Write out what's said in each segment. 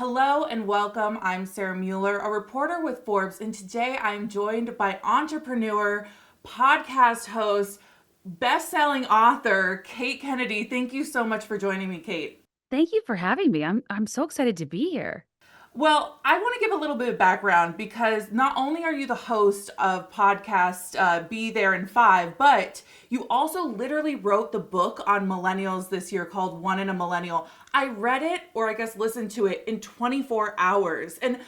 Hello and welcome. I'm Sarah Mueller, a reporter with Forbes, and today I'm joined by entrepreneur, podcast host, best-selling author, Kate Kennedy. Thank you so much for joining me, Kate. Thank you for having me. I'm so excited to be here. Well, I want to give a little bit of background because not only are you the host of podcast Be There in Five, but you also literally wrote the book on millennials this year called In A Millennial. I read it, or I guess listened to it, in 24 hours. And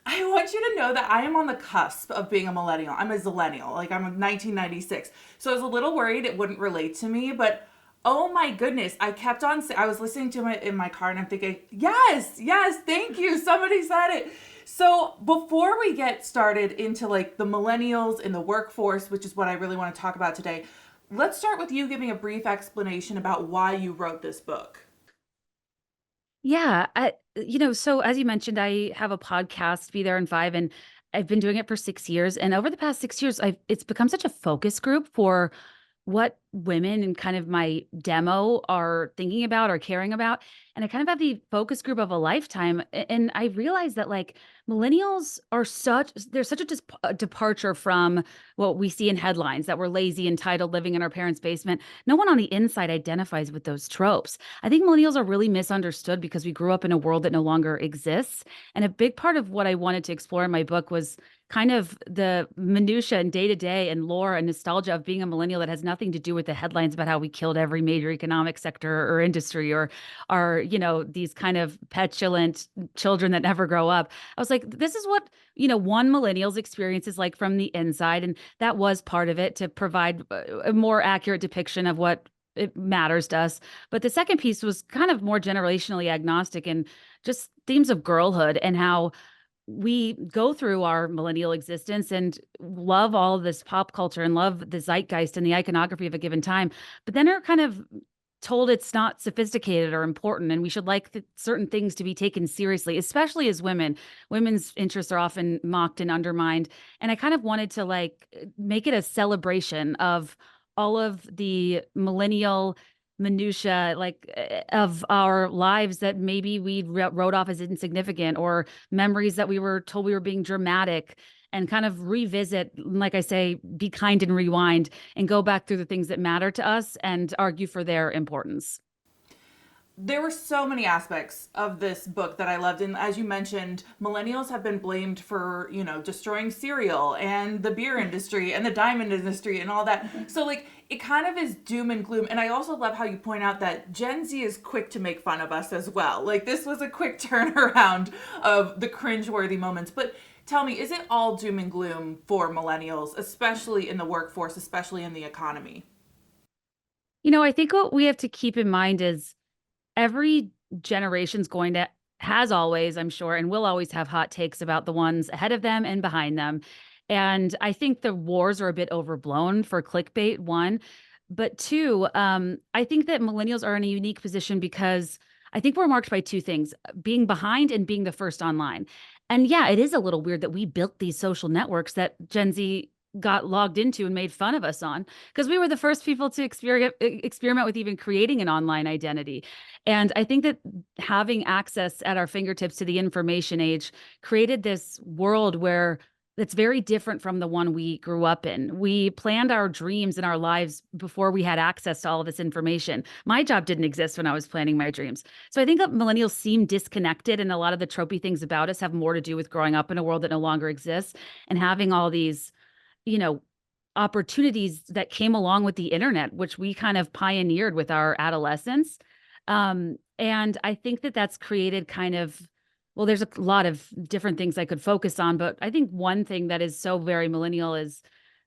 I want you to know that I am on the cusp of being a millennial. I'm a zillennial, like I'm a 1996. So I was a little worried it wouldn't relate to me, but oh my goodness, I was listening to it in my car and I'm thinking, yes, yes, thank you. Somebody said it. So before we get started into like the millennials in the workforce, which is what I really want to talk about today, let's start with you giving a brief explanation about why you wrote this book. So as you mentioned, I have a podcast, Be There in Five, and I've been doing it for 6 years. And over the past 6 years, it's become such a focus group for what women and kind of my demo are thinking about or caring about. And I kind of have the focus group of a lifetime. And I realized that like millennials are there's such a departure from what we see in headlines, that we're lazy, entitled, living in our parents' basement. No one on the inside identifies with those tropes. I think millennials are really misunderstood because we grew up in a world that no longer exists. And a big part of what I wanted to explore in my book was kind of the minutia and day to day and lore and nostalgia of being a millennial that has nothing to do with the headlines about how we killed every major economic sector or industry or are, these kind of petulant children that never grow up. I was like, this is what, one millennial's experience is like from the inside. And that was part of it, to provide a more accurate depiction of what it matters to us. But the second piece was kind of more generationally agnostic and just themes of girlhood and how we go through our millennial existence and love all of this pop culture and love the zeitgeist and the iconography of a given time, but then are kind of told it's not sophisticated or important and we should like certain things to be taken seriously, especially as women. Women's interests are often mocked and undermined. And I kind of wanted to like make it a celebration of all of the millennial minutia, like of our lives that maybe we wrote off as insignificant, or memories that we were told we were being dramatic, and kind of revisit, like I say, be kind and rewind and go back through the things that matter to us and argue for their importance. There were so many aspects of this book that I loved. And as you mentioned, millennials have been blamed for, destroying cereal and the beer industry and the diamond industry and all that. So, like, it kind of is doom and gloom. And I also love how you point out that Gen Z is quick to make fun of us as well. Like, this was a quick turnaround of the cringeworthy moments. But tell me, is it all doom and gloom for millennials, especially in the workforce, especially in the economy? I think what we have to keep in mind is every generation's going to has always, I'm sure, and will always have hot takes about the ones ahead of them and behind them. And I think the wars are a bit overblown for clickbait, one. But two, I think that millennials are in a unique position because I think we're marked by two things: being behind and being the first online. And yeah, it is a little weird that we built these social networks that Gen Z got logged into and made fun of us on, because we were the first people to experiment with even creating an online identity. And I think that having access at our fingertips to the information age created this world where it's very different from the one we grew up in. We planned our dreams and our lives before we had access to all of this information. My job didn't exist when I was planning my dreams. So I think that millennials seem disconnected, and a lot of the tropey things about us have more to do with growing up in a world that no longer exists and having all these, you know, opportunities that came along with the internet, which we kind of pioneered with our adolescence. And I think that that's created kind of, well, there's a lot of different things I could focus on, but I think one thing that is so very millennial is,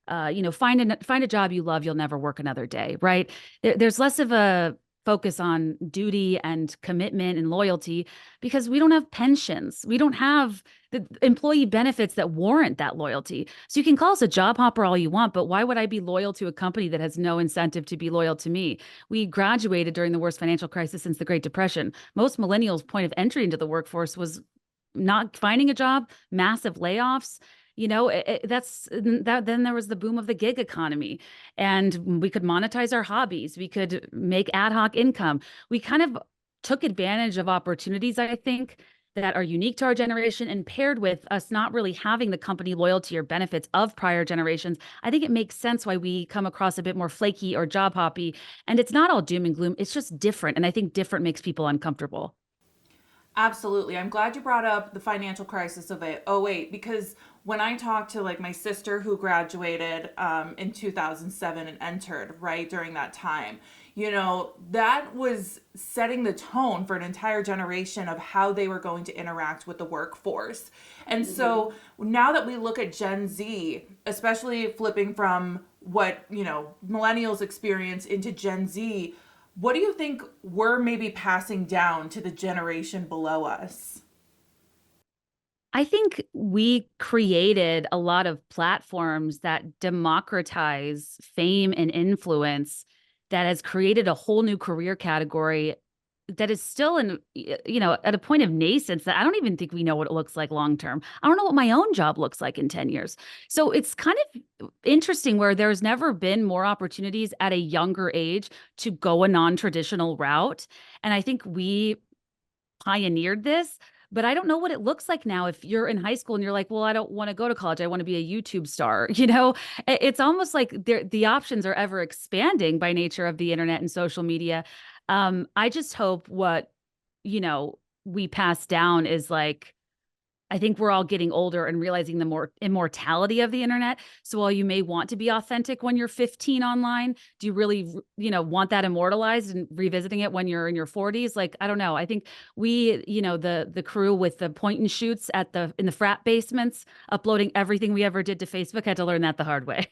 find a job you love, you'll never work another day, right? There's less of a focus on duty and commitment and loyalty because we don't have pensions. We don't have the employee benefits that warrant that loyalty. So you can call us a job hopper all you want, but why would I be loyal to a company that has no incentive to be loyal to me? We graduated during the worst financial crisis since the Great Depression. Most millennials' point of entry into the workforce was not finding a job, massive layoffs. Then there was the boom of the gig economy, and we could monetize our hobbies. We could make ad hoc income. We kind of took advantage of opportunities, I think, that are unique to our generation, and paired with us not really having the company loyalty or benefits of prior generations, I think it makes sense why we come across a bit more flaky or job hoppy. And it's not all doom and gloom. It's just different. And I think different makes people uncomfortable. Absolutely. I'm glad you brought up the financial crisis of '08 because when I talked to like my sister who graduated in 2007 and entered right during that time, you know, that was setting the tone for an entire generation of how they were going to interact with the workforce. And so now that we look at Gen Z, especially flipping from what, you know, millennials experience into Gen Z, what do you think we're maybe passing down to the generation below us? I think we created a lot of platforms that democratize fame and influence that has created a whole new career category that is still in, at a point of nascence that I don't even think we know what it looks like long term. I don't know what my own job looks like in 10 years. So it's kind of interesting where there's never been more opportunities at a younger age to go a non-traditional route. And I think we pioneered this, but I don't know what it looks like now if you're in high school and you're like, well, I don't want to go to college. I want to be a YouTube star. It's almost like the options are ever expanding by nature of the internet and social media. I just hope what, we pass down is like, I think we're all getting older and realizing the more immortality of the internet. So while you may want to be authentic when you're 15 online, do you really, want that immortalized and revisiting it when you're in your 40s? Like, I don't know. I think we, the crew with the point and shoots in the frat basements, uploading everything we ever did to Facebook had to learn that the hard way.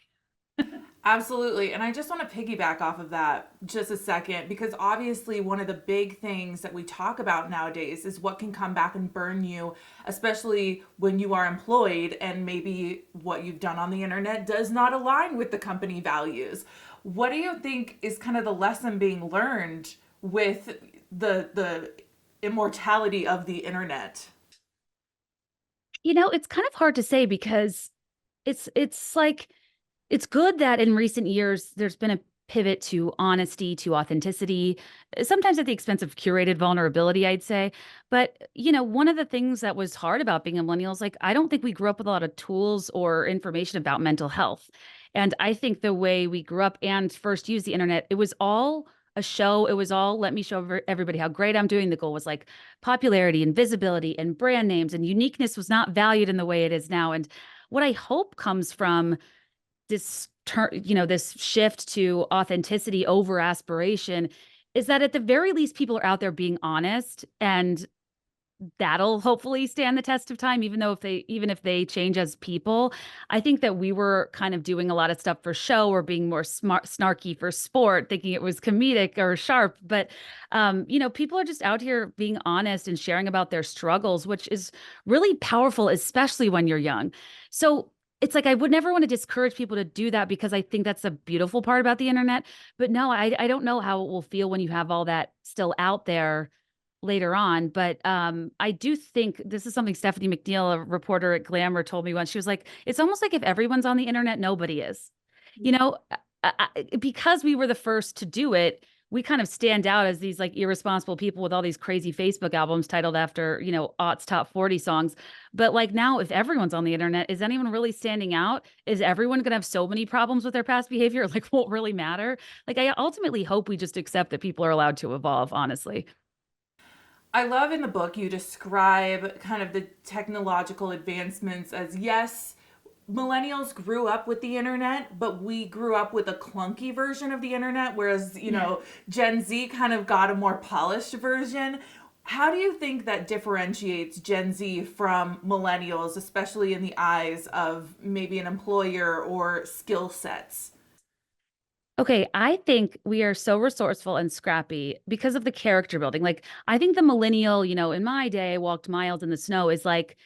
Absolutely. And I just want to piggyback off of that just a second because obviously one of the big things that we talk about nowadays is what can come back and burn you, especially when you are employed and maybe what you've done on the internet does not align with the company values. What do you think is kind of the lesson being learned with the immortality of the internet? It's kind of hard to say because it's like it's good that in recent years there's been a pivot to honesty, to authenticity, sometimes at the expense of curated vulnerability, I'd say. But, one of the things that was hard about being a millennial is like, I don't think we grew up with a lot of tools or information about mental health. And I think the way we grew up and first used the internet, it was all a show. It was all, let me show everybody how great I'm doing. The goal was like popularity and visibility and brand names, and uniqueness was not valued in the way it is now. And what I hope comes from this shift to authenticity over aspiration is that at the very least, people are out there being honest, and that'll hopefully stand the test of time, even if they change as people. I think that we were kind of doing a lot of stuff for show or being more smart, snarky for sport, thinking it was comedic or sharp. But, people are just out here being honest and sharing about their struggles, which is really powerful, especially when you're young. So it's like I would never want to discourage people to do that because I think that's a beautiful part about the internet. But no, I don't know how it will feel when you have all that still out there later on. But I do think this is something Stephanie McNeil, a reporter at Glamour, told me once. She was like, it's almost like if everyone's on the internet, nobody is. Because we were the first to do it, we kind of stand out as these like irresponsible people with all these crazy Facebook albums titled after, aughts top 40 songs. But like now, if everyone's on the internet, is anyone really standing out? Is everyone going to have so many problems with their past behavior? Like, won't really matter. Like, I ultimately hope we just accept that people are allowed to evolve, honestly. I love in the book you describe kind of the technological advancements as yes, millennials grew up with the internet, but we grew up with a clunky version of the internet, whereas, Gen Z kind of got a more polished version. How do you think that differentiates Gen Z from millennials, especially in the eyes of maybe an employer or skill sets? Okay, I think we are so resourceful and scrappy because of the character building. Like, I think the millennial, in my day, walked miles in the snow is like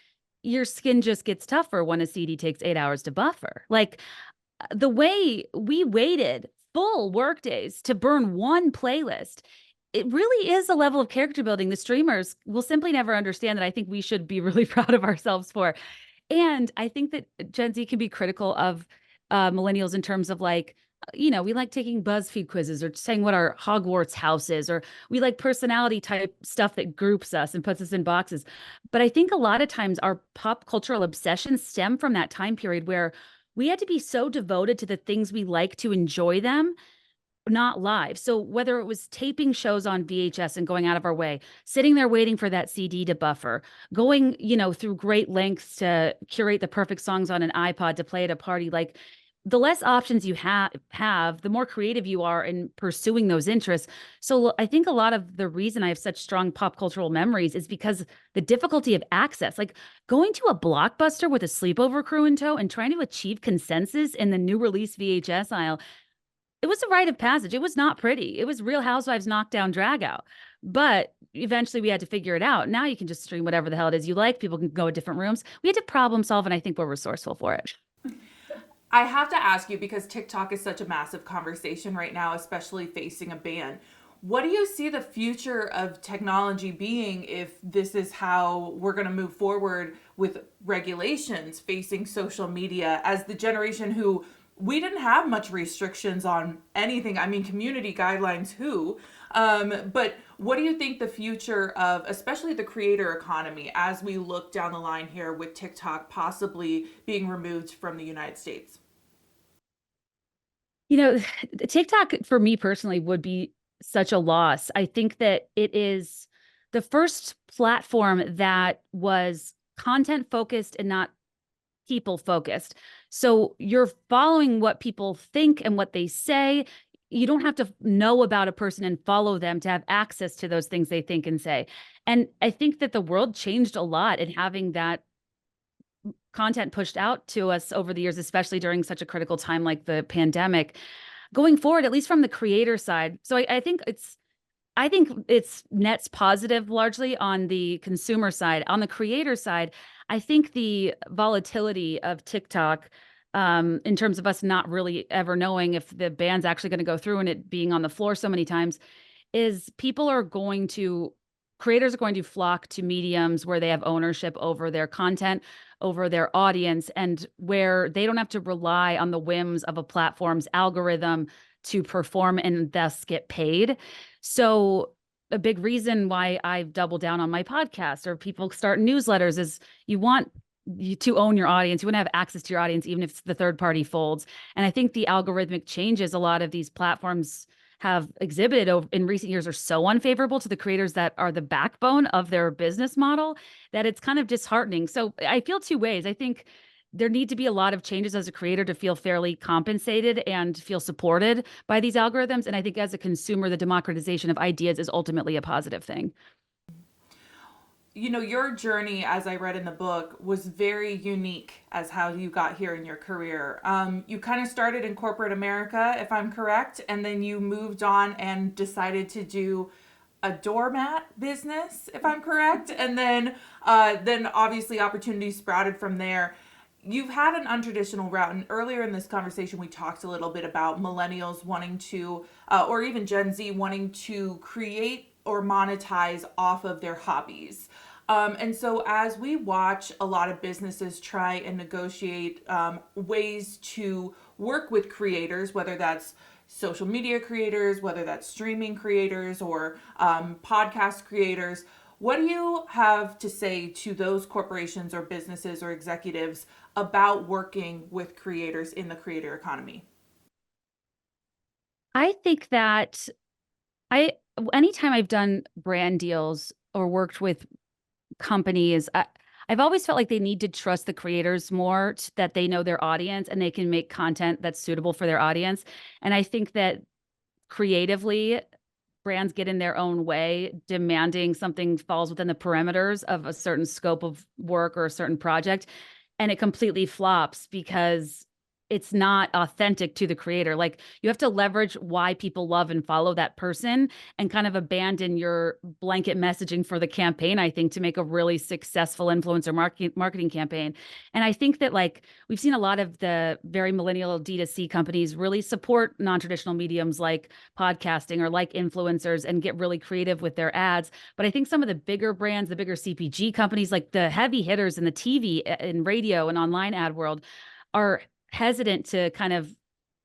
your skin just gets tougher when a CD takes 8 hours to buffer. Like, the way we waited full work days to burn one playlist, it really is a level of character building the streamers will simply never understand that I think we should be really proud of ourselves for. And I think that Gen Z can be critical of millennials in terms of like we like taking BuzzFeed quizzes or saying what our Hogwarts house is, or we like personality type stuff that groups us and puts us in boxes. But I think a lot of times our pop cultural obsessions stem from that time period where we had to be so devoted to the things we like to enjoy them, not live. So whether it was taping shows on VHS and going out of our way, sitting there waiting for that CD to buffer, going, through great lengths to curate the perfect songs on an iPod to play at a party, like the less options you have, the more creative you are in pursuing those interests. So I think a lot of the reason I have such strong pop cultural memories is because the difficulty of access, like going to a Blockbuster with a sleepover crew in tow and trying to achieve consensus in the new release VHS aisle, it was a rite of passage. It was not pretty. It was Real Housewives knockdown drag out. But eventually we had to figure it out. Now you can just stream whatever the hell it is you like. People can go to different rooms. We had to problem solve, and I think we're resourceful for it. I have to ask you, because TikTok is such a massive conversation right now, especially facing a ban. What do you see the future of technology being if this is how we're going to move forward with regulations facing social media as the generation who we didn't have much restrictions on anything? I mean, community guidelines, who? But what do you think the future of, especially the creator economy, as we look down the line here with TikTok possibly being removed from the United States? You know, TikTok for me personally would be such a loss. I think that it is the first platform that was content focused and not people focused. So you're following what people think and what they say. You don't have to know about a person and follow them to have access to those things they think and say. And I think that the world changed a lot in having that content pushed out to us over the years, especially during such a critical time like the pandemic. Going forward, at least from the creator side, so I think it's nets positive largely on the consumer side. On the creator side, I think the volatility of TikTok, in terms of us not really ever knowing if the ban's actually going to go through and it being on the floor so many times, is creators are going to flock to mediums where they have ownership over their content, over their audience, and where they don't have to rely on the whims of a platform's algorithm to perform and thus get paid. So a big reason why I've doubled down on my podcast or people start newsletters is you to own your audience. You want to have access to your audience, even if the third party folds. And I think the algorithmic changes a lot of these platforms have exhibited in recent years are so unfavorable to the creators that are the backbone of their business model that it's kind of disheartening. So I feel two ways. I think there need to be a lot of changes as a creator to feel fairly compensated and feel supported by these algorithms. And I think as a consumer, the democratization of ideas is ultimately a positive thing. Your journey, as I read in the book, was very unique as how you got here in your career. You kind of started in corporate America, if I'm correct, and then you moved on and decided to do a doormat business, if I'm correct, and then obviously opportunities sprouted from there. You've had an untraditional route, and earlier in this conversation, we talked a little bit about millennials wanting to, or even Gen Z wanting to create or monetize off of their hobbies. And so as we watch a lot of businesses try and negotiate ways to work with creators, whether that's social media creators, whether that's streaming creators or podcast creators, what do you have to say to those corporations or businesses or executives about working with creators in the creator economy? I think that anytime I've done brand deals or worked with companies, I've always felt like they need to trust the creators more, that they know their audience and they can make content that's suitable for their audience. And I think that creatively, brands get in their own way, demanding something falls within the parameters of a certain scope of work or a certain project, and it completely flops because it's not authentic to the creator. Like you have to leverage why people love and follow that person and kind of abandon your blanket messaging for the campaign, I think, to make a really successful influencer marketing campaign. And I think that like we've seen a lot of the very millennial D2C companies really support non-traditional mediums like podcasting or like influencers and get really creative with their ads. But I think some of the bigger brands, the bigger CPG companies, like the heavy hitters in the TV and radio and online ad world, are hesitant to kind of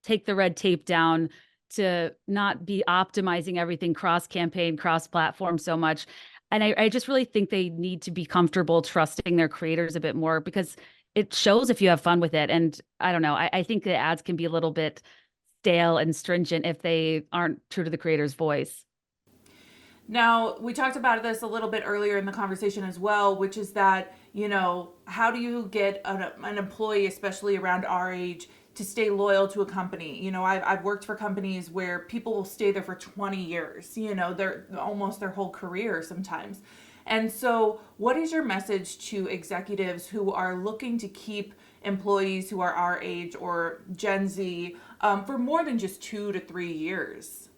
take the red tape down, to not be optimizing everything cross campaign, cross platform so much. And I just really think they need to be comfortable trusting their creators a bit more, because it shows if you have fun with it. And I don't know, I think the ads can be a little bit stale and stringent if they aren't true to the creator's voice. Now, we talked about this a little bit earlier in the conversation as well, which is that, how do you get an employee, especially around our age, to stay loyal to a company? I've worked for companies where people will stay there for 20 years, they're almost their whole career sometimes. And so, what is your message to executives who are looking to keep employees who are our age or Gen Z for more than just 2 to 3 years?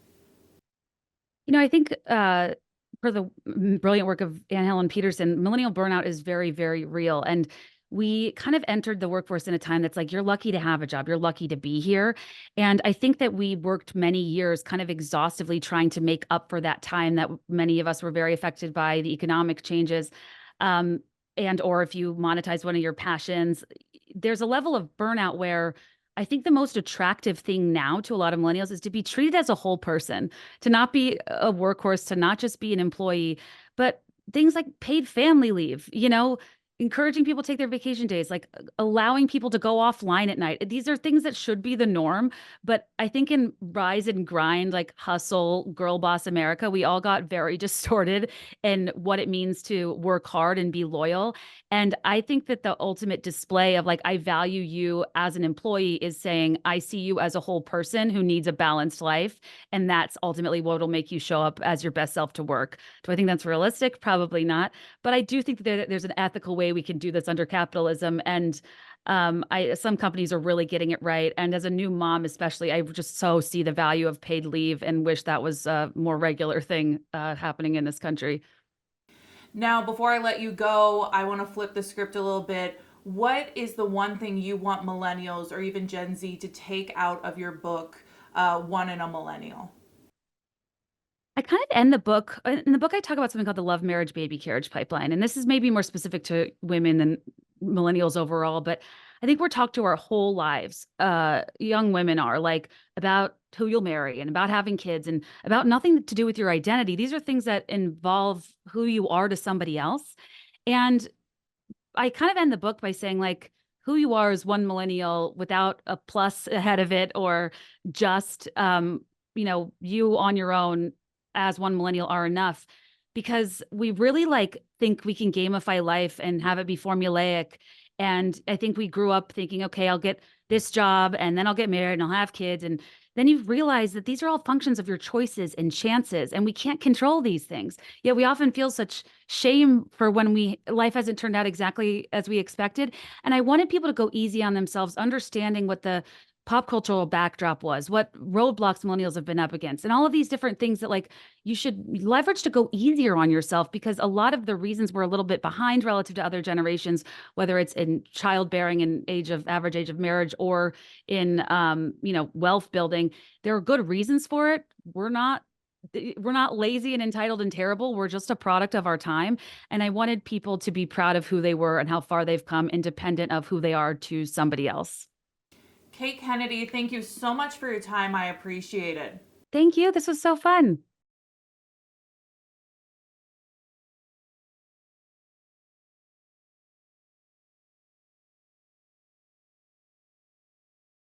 I think for the brilliant work of Anne Helen Peterson, millennial burnout is very, very real. And we kind of entered the workforce in a time that's like, you're lucky to have a job, you're lucky to be here. And I think that we worked many years kind of exhaustively trying to make up for that time that many of us were very affected by the economic changes. Um, and or if you monetize one of your passions, there's a level of burnout where I think the most attractive thing now to a lot of millennials is to be treated as a whole person, to not be a workhorse, to not just be an employee, but things like paid family leave, encouraging people to take their vacation days, like allowing people to go offline at night. These are things that should be the norm. But I think in rise and grind, like hustle, girl boss America, we all got very distorted in what it means to work hard and be loyal. And I think that the ultimate display of like, I value you as an employee is saying, I see you as a whole person who needs a balanced life. And that's ultimately what will make you show up as your best self to work. Do I think that's realistic? Probably not. But I do think that there's an ethical way we can do this under capitalism. And some companies are really getting it right. And as a new mom, especially, I just so see the value of paid leave and wish that was a more regular thing happening in this country. Now, before I let you go, I want to flip the script a little bit. What is the one thing you want millennials or even Gen Z to take out of your book, One in a Millennial? I kind of end the book. In the book, I talk about something called the love, marriage, baby carriage pipeline. And this is maybe more specific to women than millennials overall, but I think we're talked to our whole lives. Young women are like about who you'll marry and about having kids and about nothing to do with your identity. These are things that involve who you are to somebody else. And I kind of end the book by saying, like, who you are is one millennial without a plus ahead of it, or just, you on your own as one millennial are enough, because we really like think we can gamify life and have it be formulaic. And I think we grew up thinking, okay, I'll get this job and then I'll get married and I'll have kids. And then you realize that these are all functions of your choices and chances, and we can't control these things. Yet we often feel such shame for when life hasn't turned out exactly as we expected. And I wanted people to go easy on themselves, understanding what the pop cultural backdrop was, what roadblocks millennials have been up against, and all of these different things that like you should leverage to go easier on yourself, because a lot of the reasons we're a little bit behind relative to other generations, whether it's in childbearing and average age of marriage, or in wealth building, there are good reasons for it. We're not lazy and entitled and terrible. We're just a product of our time. And I wanted people to be proud of who they were and how far they've come, independent of who they are to somebody else. Kate Kennedy, thank you so much for your time. I appreciate it. Thank you. This was so fun.